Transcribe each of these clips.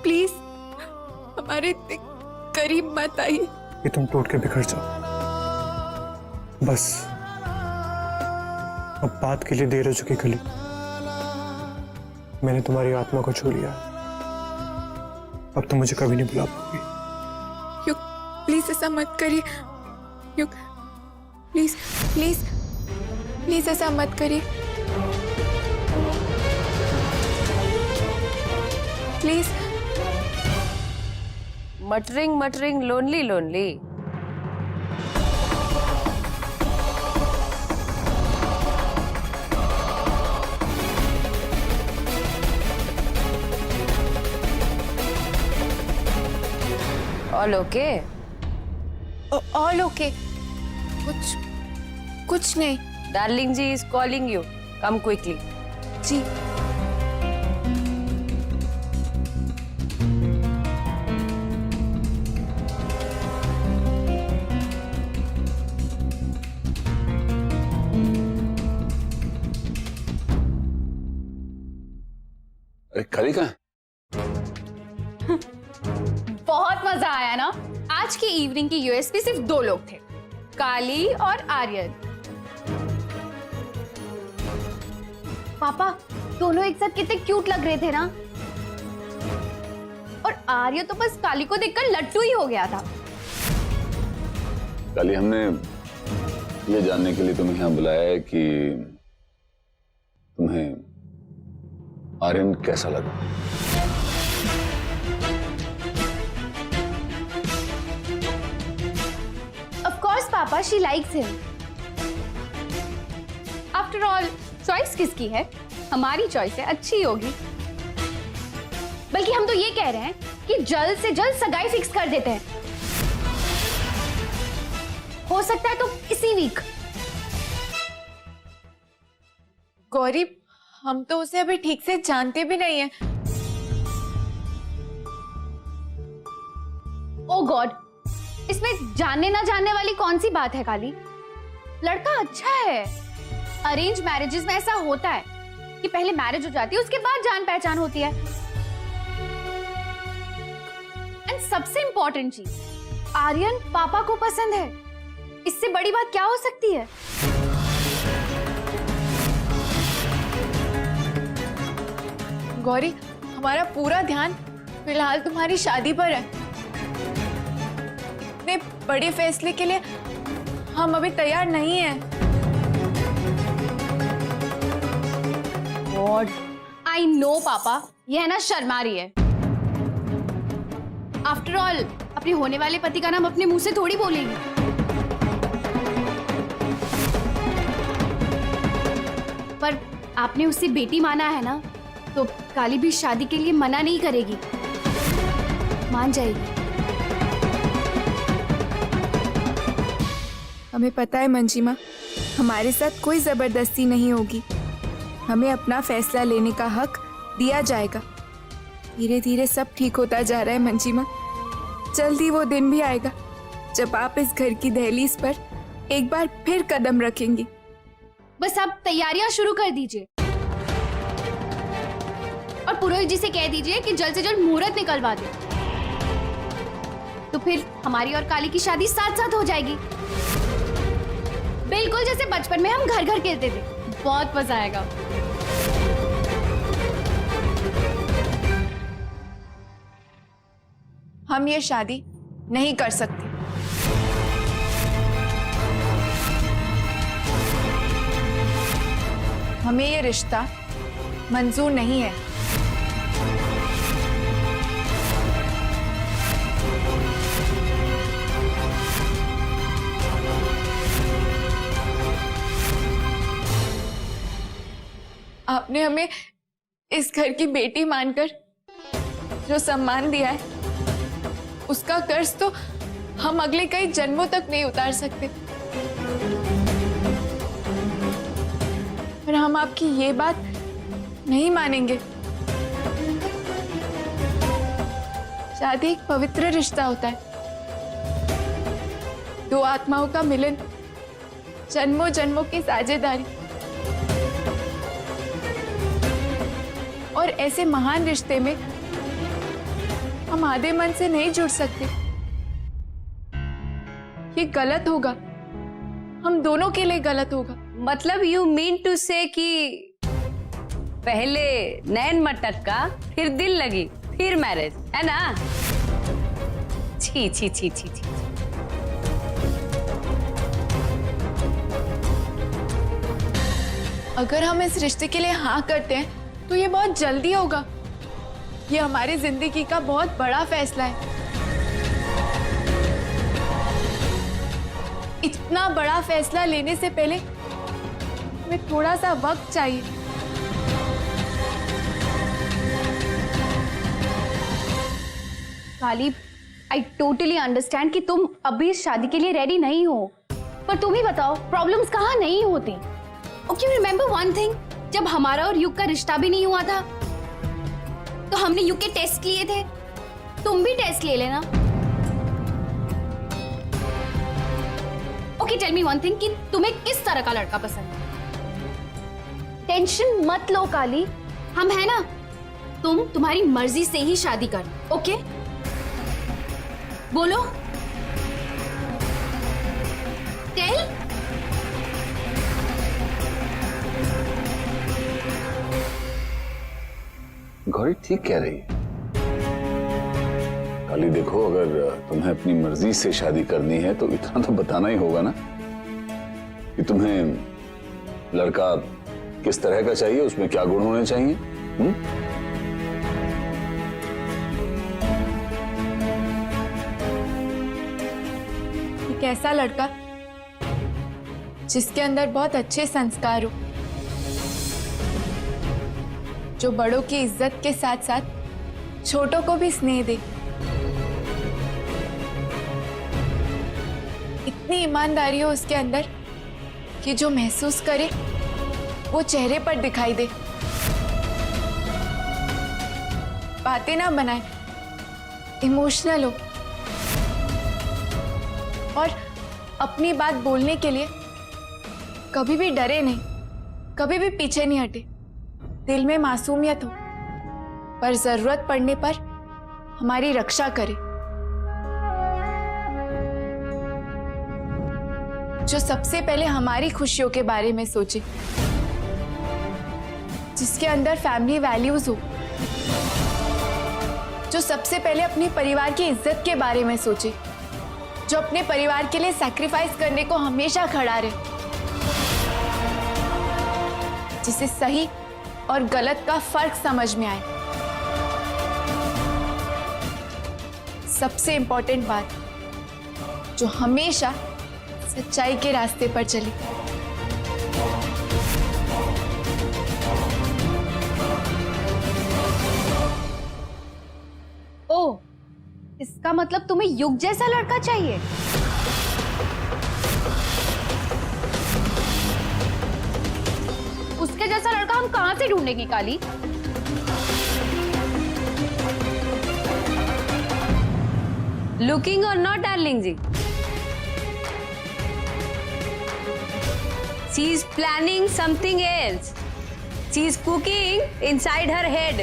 Please हमारे इतने करीब मत आइए। कि तुम टूट के बिखर जाओ। बस अब बात के लिए देर हो चुकी कली। मैंने तुम्हारी आत्मा को छू लिया। अब तुम मुझे कभी नहीं बुला पाओगी। युग प्लीज ऐसा मत करिए। युग प्लीज प्लीज प्लीज ऐसा मत करिए। Please. Muttering muttering lonely lonely. All okay? All okay. कुछ नहीं। Darling ji is calling you, come quickly. जी। अरे कली कहाँ है? बहुत मजा आया ना। आज की इवनिंग की यूएसपी सिर्फ 2 लोग थे, काली और आर्यन। पापा दोनों एक साथ कितने क्यूट लग रहे थे ना। और आर्य तो बस काली को देखकर लट्टू ही हो गया था। कली हमने ये जानने के लिए तुम्हें यहाँ बुलाया है कि तुम्हें आर्यन कैसा लगा। Of course पापा, she likes him. After all, choice किसकी है? हमारी चॉइस है, अच्छी होगी। बल्कि हम तो ये कह रहे हैं कि जल्द से जल्द सगाई फिक्स कर देते हैं। हो सकता है तो इसी वीक। गौरी हम तो उसे अभी ठीक से जानते भी नहीं है। ओ गॉड, इसमें जानने ना जानने वाली कौन सी बात है काली? लड़का अच्छा है। अरेंज मैरिजेस में ऐसा होता है कि पहले मैरिज हो जाती है, उसके बाद जान पहचान होती है। एंड सबसे इंपॉर्टेंट चीज, आर्यन पापा को पसंद है। इससे बड़ी बात क्या हो सकती है? गौरी हमारा पूरा ध्यान फिलहाल तुम्हारी शादी पर है। इतने बड़े फैसले के लिए हम अभी तैयार नहीं हैं। गॉड, आई नो पापा, यह ना शर्मा रही है। आफ्टर ऑल अपने होने वाले पति का नाम अपने मुंह से थोड़ी बोलेगी। पर आपने उससे बेटी माना है ना, तो काली भी शादी के लिए मना नहीं करेगी, मान जाएगी। हमें पता है मंजिमा, हमारे साथ कोई जबरदस्ती नहीं होगी। हमें अपना फैसला लेने का हक दिया जाएगा। धीरे धीरे सब ठीक होता जा रहा है मंजिमा। जल्दी वो दिन भी आएगा जब आप इस घर की दहलीज पर एक बार फिर कदम रखेंगी। बस आप तैयारियां शुरू कर दीजिए और पुरोहित जी से कह दीजिए कि जल्द से जल्द मुहूर्त निकलवा दे। तो फिर हमारी और काली की शादी साथ साथ हो जाएगी, बिल्कुल जैसे बचपन में हम घर घर खेलते थे। बहुत मजा आएगा। हम ये शादी नहीं कर सकते। हमें ये रिश्ता मंजूर नहीं है। आपने हमें इस घर की बेटी मानकर जो सम्मान दिया है, उसका कर्ज तो हम अगले कई जन्मों तक नहीं उतार सकते। पर हम आपकी ये बात नहीं मानेंगे। शादी एक पवित्र रिश्ता होता है, 2 आत्माओं का मिलन, जन्मों जन्मों की साझेदारी। और ऐसे महान रिश्ते में हम आधे मन से नहीं जुड़ सकते। ये गलत होगा, हम दोनों के लिए गलत होगा। मतलब यू मीन टू से कि पहले नैन मटक्का, फिर दिल लगी, फिर मैरिज, है ना? छी छी छी छी छी। अगर हम इस रिश्ते के लिए हाँ करते हैं तो ये बहुत जल्दी होगा। ये हमारी जिंदगी का बहुत बड़ा फैसला है। इतना बड़ा फैसला लेने से पहले हमें थोड़ा सा वक्त चाहिए। काली, आई टोटली अंडरस्टैंड कि तुम अभी इस शादी के लिए रेडी नहीं हो, पर तुम ही बताओ प्रॉब्लम्स कहाँ नहीं होती। ओके, रिमेम्बर वन थिंग, जब हमारा और युग का रिश्ता भी नहीं हुआ था तो हमने युग के टेस्ट लिए थे, तुम भी टेस्ट ले लेना। Okay, tell me one thing कि तुम्हें किस तरह का लड़का पसंद है? टेंशन मत लो काली, हम है ना, तुम तुम्हारी मर्जी से ही शादी करना। ओके, बोलो, टेल। गौरी ठीक कह रही है। काली देखो, अगर तुम्हें अपनी मर्जी से शादी करनी है तो इतना तो बताना ही होगा ना कि तुम्हें लड़का किस तरह का चाहिए, उसमें क्या गुण होने चाहिए। एक ऐसा लड़का जिसके अंदर बहुत अच्छे संस्कार हो, जो बड़ों की इज्जत के साथ साथ छोटों को भी स्नेह दे। इतनी ईमानदारी हो उसके अंदर कि जो महसूस करे वो चेहरे पर दिखाई दे। बातें ना बनाए, इमोशनल हो और अपनी बात बोलने के लिए कभी भी डरे नहीं, कभी भी पीछे नहीं हटे। दिल में मासूमियत हो पर जरूरत पड़ने पर हमारी रक्षा करे। जो सबसे पहले हमारी खुशियों के बारे में सोचे, जिसके अंदर फैमिली वैल्यूज हो, जो सबसे पहले अपने परिवार की इज्जत के बारे में सोचे, जो अपने परिवार के लिए सैक्रिफाइस करने को हमेशा खड़ा रहे, जिसे सही और गलत का फर्क समझ में आए। सबसे इंपॉर्टेंट बात, जो हमेशा सच्चाई के रास्ते पर चले। ओ, इसका मतलब तुम्हें युग जैसा लड़का चाहिए? उसके जैसा लड़का हम कहां से ढूंढेंगे काली? लुकिंग और नॉट डार्लिंग जी, she is planning something else, she is cooking inside her head.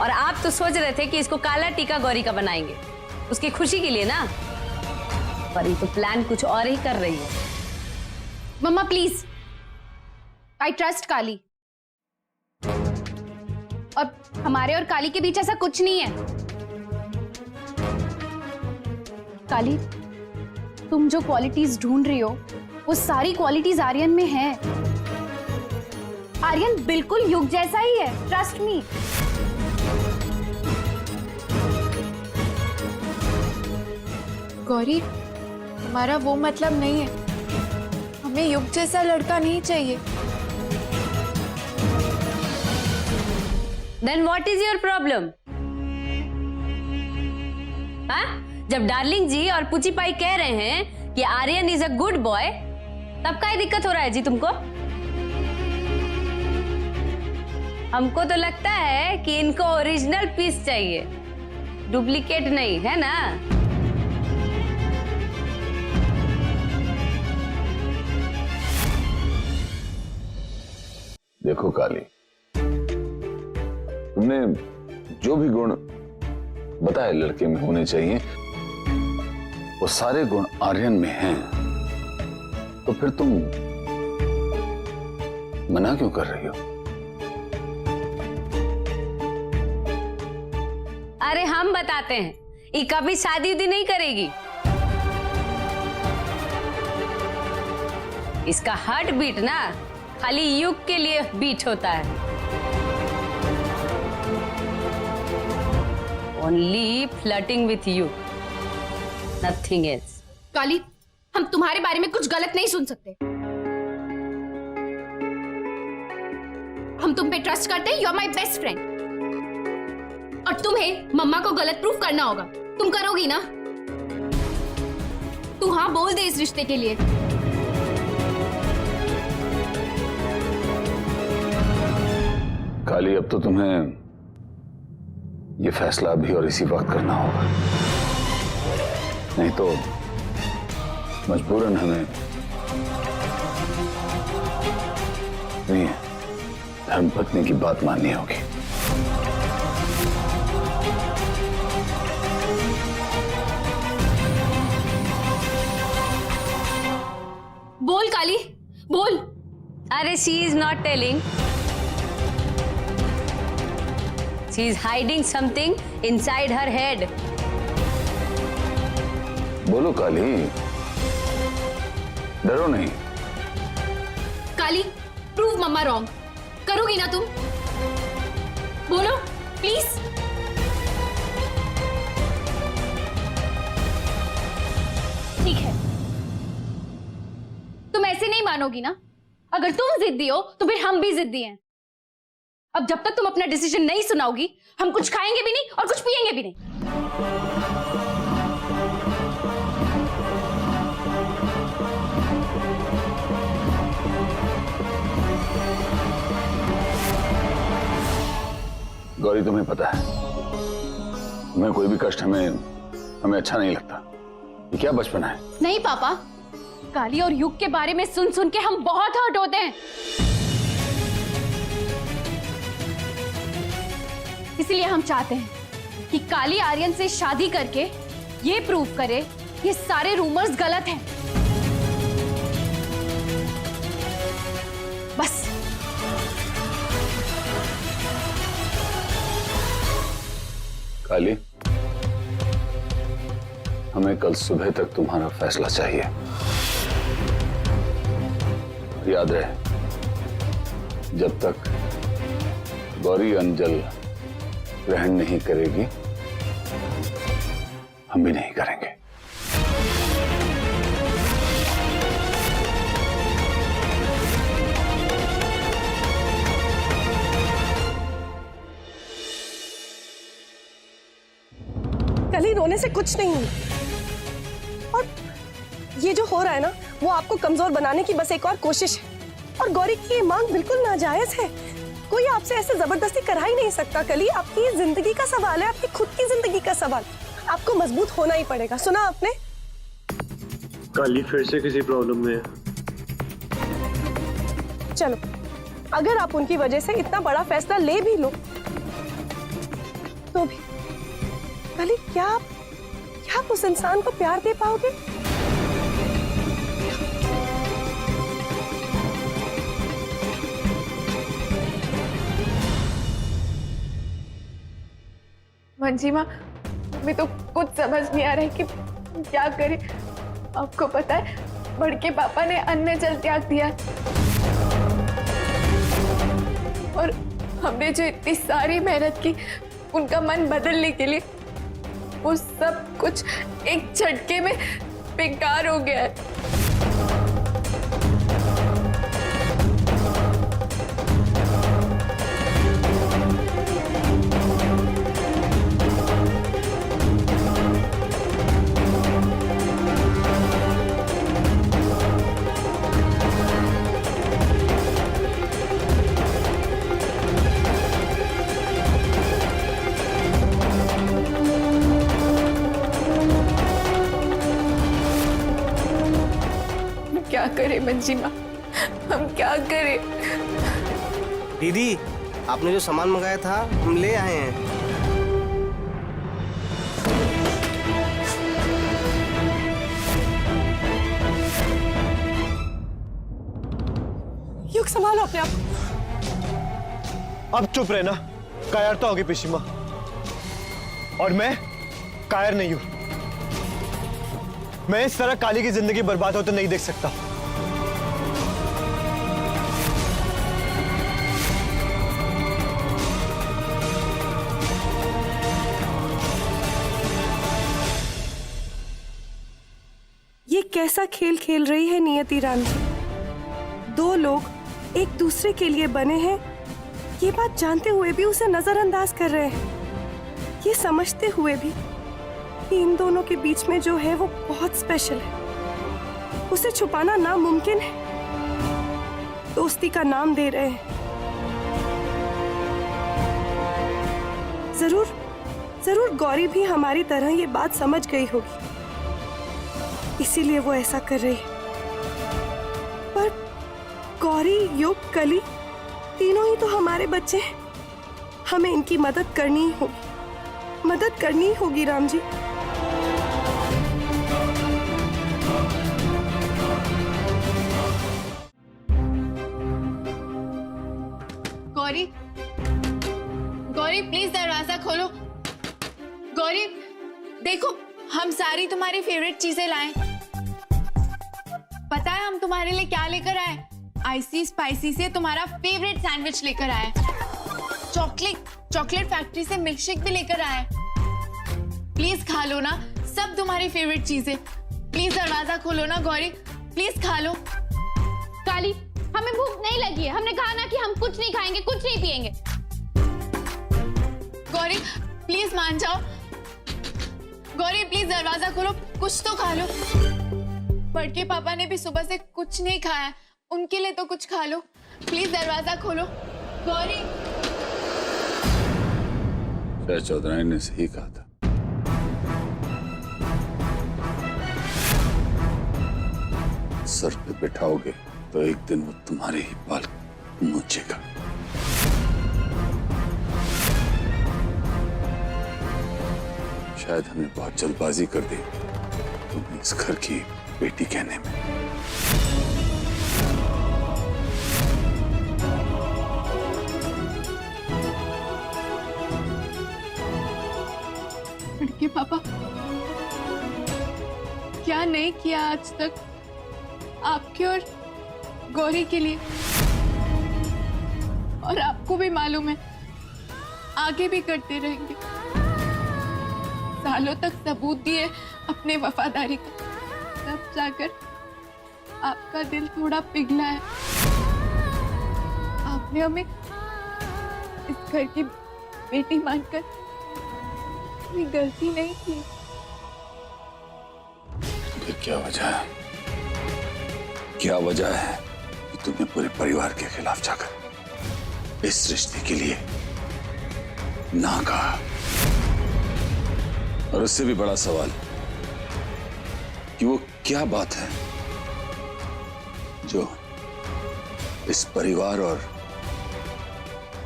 और आप तो सोच रहे थे कि इसको काला टीका गौरी का बनाएंगे, उसकी खुशी के लिए ना, पर ये तो प्लान कुछ और ही कर रही है। मम्मा प्लीज, आई ट्रस्ट काली, और हमारे और काली के बीच ऐसा कुछ नहीं है। काली, तुम जो क्वालिटीज ढूंढ रही हो वो सारी क्वालिटीज आर्यन में है। आर्यन बिल्कुल युग जैसा ही है, ट्रस्ट मी। गौरी, हमारा वो मतलब नहीं है, हमें युग जैसा लड़का नहीं चाहिए। Then what is your problem? हाँ? जब डार्लिंग जी और पुची पाई कह रहे हैं कि Aryan is a good boy, तब क्या दिक्कत हो रहा है जी तुमको? हमको तो लगता है कि इनको ओरिजिनल पीस चाहिए, डुप्लीकेट नहीं, है ना? देखो काली, तुमने जो भी गुण बताए लड़के में होने चाहिए, वो सारे गुण आर्यन में हैं। तो फिर तुम मना क्यों कर रही हो? अरे हम बताते हैं, ये कभी शादी उदी नहीं करेगी। इसका हार्ट बीट ना खाली युग के लिए बीट होता है। Only flirting with you, nothing else. Kali, हम तुम्हारे बारे में कुछ गलत नहीं सुन सकते। हम तुम पे ट्रस्ट करते हैं। You are my best friend. और तुम्हें मम्मा को गलत प्रूफ करना होगा। तुम करोगी ना? तू हाँ बोल दे इस रिश्ते के लिए। काली, अब तो तुम्हें ये फैसला अभी और इसी वक्त करना होगा, नहीं तो मजबूरन हमें नहीं धर्मपत्नी की बात माननी होगी। बोल काली, बोल। अरे she is not telling, she is hiding something inside her head. बोलो काली, डरो नहीं। काली, प्रूव मम्मा रॉन्ग। करोगी ना तुम? बोलो प्लीज। ठीक है, तुम ऐसे नहीं मानोगी ना? अगर तुम जिद्दी हो तो फिर हम भी जिद्दी हैं। अब जब तक तुम अपना डिसीजन नहीं सुनाओगी, हम कुछ खाएंगे भी नहीं और कुछ पिएंगे भी नहीं। गौरी, तुम्हें पता है, तुम्हें कोई भी कष्ट हमें अच्छा नहीं लगता। ये क्या बचपना है? नहीं पापा, काली और युग के बारे में सुन सुन के हम बहुत हर्ट होते हैं। इसलिए हम चाहते हैं कि काली आर्यन से शादी करके ये प्रूव करे ये सारे रूमर्स गलत हैं। बस। काली, हमें कल सुबह तक तुम्हारा फैसला चाहिए। याद रहे, जब तक गौरी अंजल ग्रहण नहीं करेगी, हम भी नहीं करेंगे। कल ही रोने से कुछ नहीं हुआ। और ये जो हो रहा है ना, वो आपको कमजोर बनाने की बस एक और कोशिश है। और गौरी की ये मांग बिल्कुल नाजायज है। कोई आपसे ऐसे जबरदस्ती करा ही नहीं सकता। कली, आपकी जिंदगी का सवाल है, आपकी खुद की जिंदगी का सवाल। आपको मजबूत होना ही पड़ेगा। सुना आपने? काली फिर से किसी प्रॉब्लम में है। चलो, अगर आप उनकी वजह से इतना बड़ा फैसला ले भी लो तो भी कली, क्या आप उस इंसान को प्यार दे पाओगे? मंजिमा, हमें तो कुछ समझ नहीं आ रहा है कि क्या करें। आपको पता है, बड़के पापा ने अन्न जल त्याग दिया और हमने जो इतनी सारी मेहनत की उनका मन बदलने के लिए, वो सब कुछ एक झटके में बेकार हो गया है। क्या करें मंजिमा, हम क्या करें? दीदी, आपने जो सामान मंगाया था हम ले आए हैं। युग संभालो अपने आप। अब चुप रहना, कायरता होगी पिशीमा। और मैं कायर नहीं हूं। मैं इस तरह काली की जिंदगी बर्बाद होते नहीं देख सकता। ये कैसा खेल खेल रही है नियति राम जी। दो लोग एक दूसरे के लिए बने हैं, ये बात जानते हुए भी उसे नजरअंदाज कर रहे हैं। ये समझते हुए भी कि इन दोनों के बीच में जो है वो बहुत स्पेशल है, उसे छुपाना नामुमकिन है। दोस्ती का नाम दे रहे हैं। जरूर गौरी भी हमारी तरह ये बात समझ गई होगी, इसीलिए वो ऐसा कर रही है। पर गौरी, युग, कली तीनों ही तो हमारे बच्चे हैं। हमें इनकी मदद करनी ही होगी राम जी। गौरी, गौरी प्लीज दरवाजा खोलो। गौरी देखो, हम सारी तुम्हारी फेवरेट चीजें लाए। पता है हम तुम्हारे लिए क्या लेकर आए? आईसी स्पाइसी से तुम्हारा फेवरेट सैंडविच लेकर आए। चॉकलेट फैक्ट्री से मिल्कशेक भी लेकर आए। प्लीज खा लो ना, सब तुम्हारी फेवरेट चीजें। प्लीज दरवाजा खोलो ना गौरी, प्लीज खा लो। काली, हमें भूख नहीं लगी है। हमने कहा ना कि हम कुछ नहीं खाएंगे, कुछ नहीं पिएंगे। गौरी प्लीज मान जाओ। गौरी प्लीज दरवाजा खोलो, कुछ तो खा लो। बड़के पापा ने भी सुबह से कुछ नहीं खाया, उनके लिए तो कुछ खा लो। प्लीज दरवाजा खोलो गौरी। शायद चौधरानी ने सही कहा था। सर पे बिठाओगे तो एक दिन वो तुम्हारे ही बाल नोचेगा। शायद हमने बहुत जल्दबाजी कर दी तुम्हें इस घर की बेटी कहने में। बड़के पापा, क्या नहीं किया आज तक आपके और गौरी के लिए, और आपको भी मालूम है आगे भी करते रहेंगे। सालों तक सबूत दिए अपने वफादारी का, तब जाकर आपका दिल थोड़ा पिघला है। आपने हमें इस घर की बेटी मानकर कोई गलती नहीं की। फिर क्या वजह है? क्या वजह है कि तुमने पूरे परिवार के खिलाफ जाकर इस रिश्ते के लिए ना कहा? और उससे भी बड़ा सवाल कि वो क्या बात है जो इस परिवार और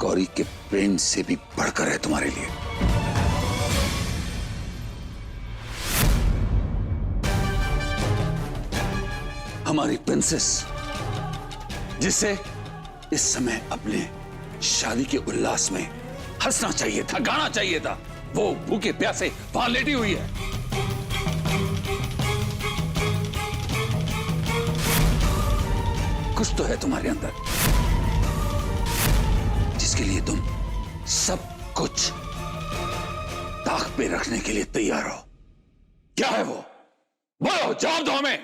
गौरी के प्रेम से भी बढ़कर है तुम्हारे लिए? हमारी प्रिंसेस, जिसे इस समय अपने शादी के उल्लास में हंसना चाहिए था, गाना चाहिए था, वो भूखे प्यासे वहां लेटी हुई है। कुछ तो है तुम्हारे अंदर जिसके लिए तुम सब कुछ ताक पे रखने के लिए तैयार हो। क्या है वो? बोलो, जवाब दो हमें।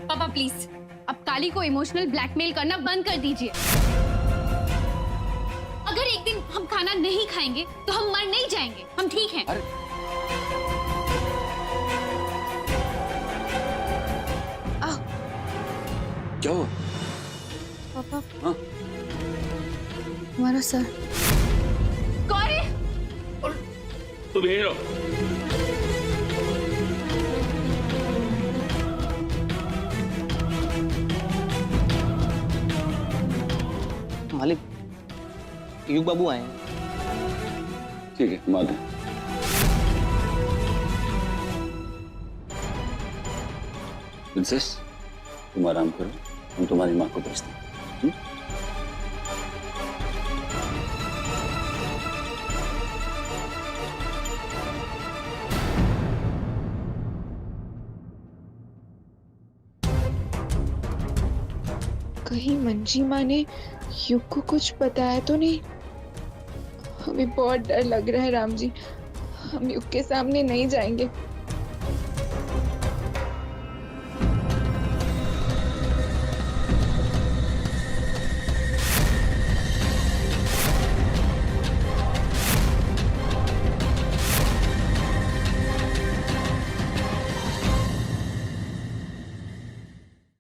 पापा प्लीज, अब काली को इमोशनल ब्लैकमेल करना बंद कर दीजिए। अगर एक दिन हम खाना नहीं खाएंगे तो हम मर नहीं जाएंगे, हम ठीक हैं। अरे क्या हुआ? पापा, हाँ? हमारा सर। गौरी, तुम यहीं रहो। युग बाबू आए हैं। ठीक है, माँ दें। प्रिंसेस, तुम आराम करो, हम तुम्हारी माँ को भेजते हैं। कहीं मंजी माँ ने युग को कुछ बताया तो नहीं? हमें बहुत डर लग रहा है राम जी, हम युग के सामने नहीं जाएंगे।